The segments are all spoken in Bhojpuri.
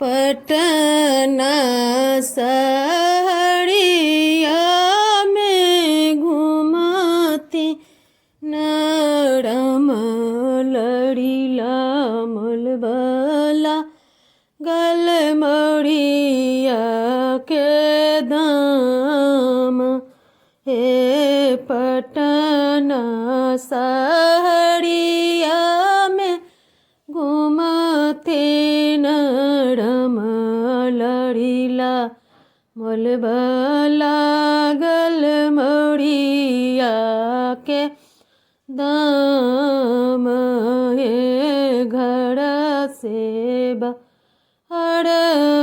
पटना सहरिया में घूमती नरम लड़ीला मोलबला गलमड़िया के दाम। हे पटना सहरिया में घूमते नरम लड़ीला मोलबला गलमड़िया के दाम। हे घर से बाहर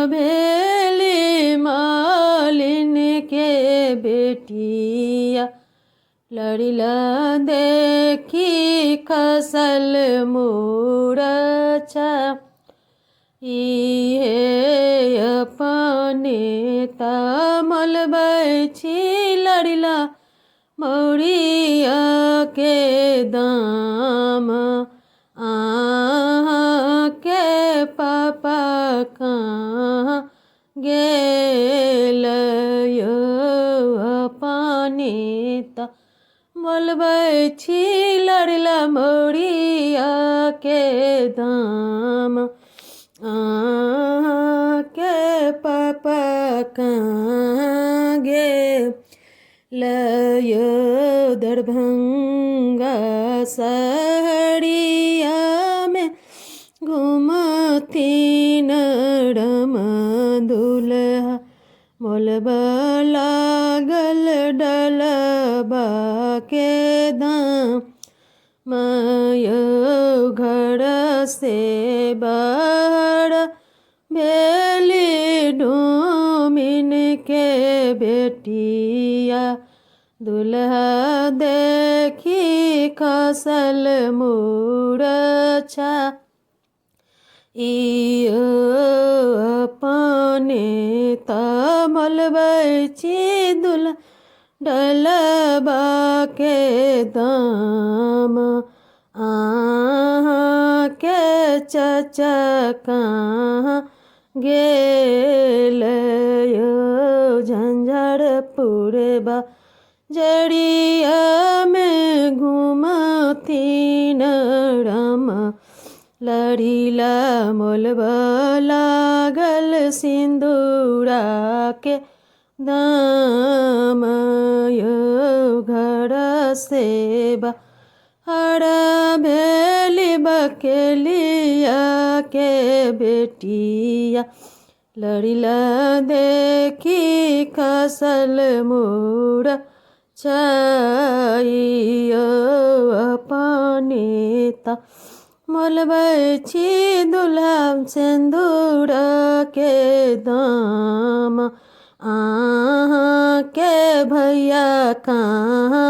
भेली मालिन के बेटिया लड़ीला देखी खसल मूरछा। इहे अपने तमलबै छी लड़ीला मौरिया के दाम। के पापा कहाँ गेल यो अपने तमलबै छी लड़ीला मौरिया के दाम। के पापा कहाँ गेल यो दरभंगा सहरिया में घूमती नरम दुल्हा मोलबला गल डलबा के दाम। मायो घर से बाहर भेली डोमिन के बेटिया दुल्हा देखी खसल मूरछा। इयो अपने तमलबै छी दुल्हा डलबा के दाम। के चाचा कहाँ गेल यो झंझारपुर बजरिया में घूमती नरम लड़ीला मोलबला गल सिंदूरा के दाम। यो घर से बाहर भेली बकेलिया के बेटिया लड़ीला देखी खसल मूरछा। अपने तमलबै छी दुल्हा सिंदूर के दाम। के भैया कहाँ